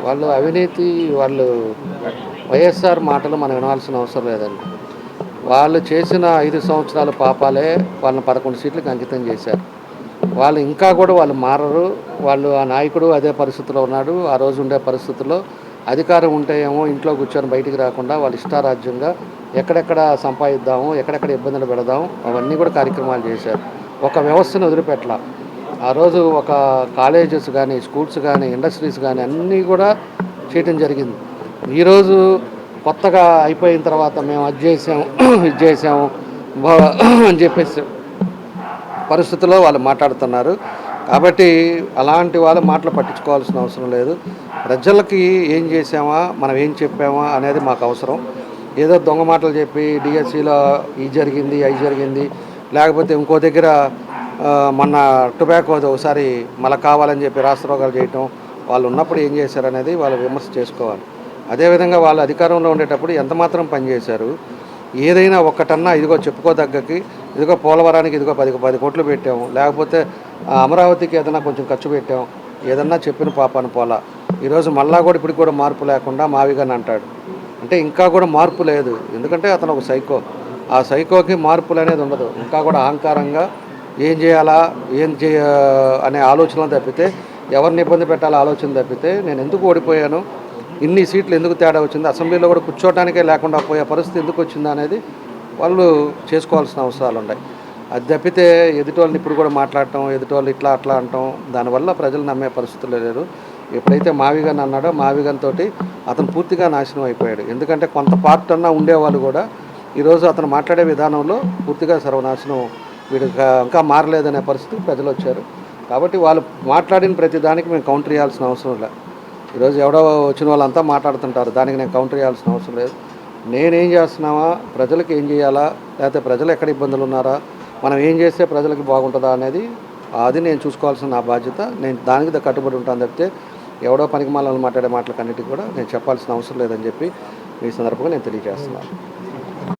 వాళ్ళు అవినీతి వాళ్ళు వైఎస్ఆర్ మాటలు మనం వినాల్సిన అవసరం లేదండి. వాళ్ళు చేసిన 5 సంవత్సరాల పాపాలే వాళ్ళని 11 సీట్లకు అంకితం చేశారు. వాళ్ళు ఇంకా కూడా వాళ్ళు మారరు. వాళ్ళు ఆ నాయకుడు అదే పరిస్థితిలో ఉన్నాడు. ఆ రోజు ఉండే పరిస్థితుల్లో అధికారం ఉంటే ఏమో ఇంట్లో కూర్చొని బయటికి రాకుండా వాళ్ళు ఇష్టారాజ్యంగా ఎక్కడెక్కడ సంపాదిద్దాము, ఎక్కడెక్కడ ఇబ్బందులు పెడదాం అవన్నీ కూడా కార్యక్రమాలు చేశారు. ఒక వ్యవస్థను వదిలిపెట్టల. ఆ రోజు ఒక కాలేజెస్ కానీ, స్కూల్స్ కానీ, ఇండస్ట్రీస్ కానీ అన్నీ కూడా చేయటం జరిగింది. ఈరోజు కొత్తగా అయిపోయిన తర్వాత మేము అది చేసాము ఇది చేసాము అని చెప్పేసి పరిస్థితుల్లో వాళ్ళు మాట్లాడుతున్నారు. కాబట్టి అలాంటి వాళ్ళ మాటలు పట్టించుకోవాల్సిన అవసరం లేదు. ప్రజలకి ఏం చేసామా, మనం ఏం చెప్పామా అనేది మాకు అవసరం. ఏదో దొంగ మాటలు చెప్పి డిఎస్సిలో ఇది జరిగింది, అవి జరిగింది, లేకపోతే ఇంకో దగ్గర మొన్న టొబాకోది ఒకసారి మళ్ళీ కావాలని చెప్పి రాష్ట్రోగాలు చేయటం, వాళ్ళు ఉన్నప్పుడు ఏం చేశారనేది వాళ్ళు విమర్శ చేసుకోవాలి. అదేవిధంగా వాళ్ళు అధికారంలో ఉండేటప్పుడు ఎంత మాత్రం పనిచేశారు, ఏదైనా ఒక్కటన్నా ఇదిగో చెప్పుకోదగ్గకి, ఇదిగో పోలవరానికి ఇదిగో 10 కోట్లు పెట్టాము, లేకపోతే అమరావతికి ఏదైనా కొంచెం ఖర్చు పెట్టాము, ఏదన్నా చెప్పిన పాపాను పోలా. ఈరోజు మళ్ళా కూడా ఇప్పటికి కూడా మార్పు లేకుండా మావిగాని అంటాడు. అంటే ఇంకా కూడా మార్పు లేదు. ఎందుకంటే అతను ఒక సైకో. ఆ సైకోకి మార్పులు అనేది ఉండదు. ఇంకా కూడా అహంకారంగా ఏం చేయాలా, ఏం అనే ఆలోచన తప్పితే, ఎవరిని ఇబ్బంది పెట్టాలో ఆలోచన తప్పితే, నేను ఎందుకు ఓడిపోయాను, ఇన్ని సీట్లు ఎందుకు తేడా వచ్చింది, అసెంబ్లీలో కూడా కూర్చోవడానికే లేకుండా పోయే పరిస్థితి ఎందుకు వచ్చింది అనేది వాళ్ళు చేసుకోవాల్సిన అవసరాలు ఉన్నాయి. అది తప్పితే ఎదుటోళ్ళని ఇప్పుడు కూడా మాట్లాడటం, ఎదుటోళ్ళు ఇట్లా అట్లా అంటాం, దానివల్ల ప్రజలు నమ్మే పరిస్థితులు లేరు. ఎప్పుడైతే మావిగన్ అన్నాడో మావిగన్ తోటి అతను పూర్తిగా నాశనం అయిపోయాడు. ఎందుకంటే కొంత పార్ట్ అన్నా ఉండేవాళ్ళు కూడా ఈరోజు అతను మాట్లాడే విధానంలో పూర్తిగా సర్వనాశనం, వీడు ఇంకా మారలేదనే పరిస్థితికి ప్రజలు వచ్చారు. కాబట్టి వాళ్ళు మాట్లాడిన ప్రతి దానికి మేము కౌంటర్ ఇవ్వాల్సిన అవసరం లేదు. ఈరోజు ఎవడో వచ్చిన వాళ్ళంతా మాట్లాడుతుంటారు, దానికి నేను కౌంటర్ ఇవ్వాల్సిన అవసరం లేదు. నేనేం చేస్తున్నావా, ప్రజలకు ఏం చేయాలా, లేకపోతే ప్రజలు ఎక్కడ ఇబ్బందులు ఉన్నారా, మనం ఏం చేస్తే ప్రజలకు బాగుంటుందా అనేది అది నేను చూసుకోవాల్సిన నా బాధ్యత. నేను దానికి కట్టుబడి ఉంటాను తప్పితే ఎవడో పనికి మాలను మాట్లాడే మాటలకన్నిటికీ కూడా నేను చెప్పాల్సిన అవసరం లేదని చెప్పి ఈ సందర్భంగా నేను తెలియజేస్తున్నాను.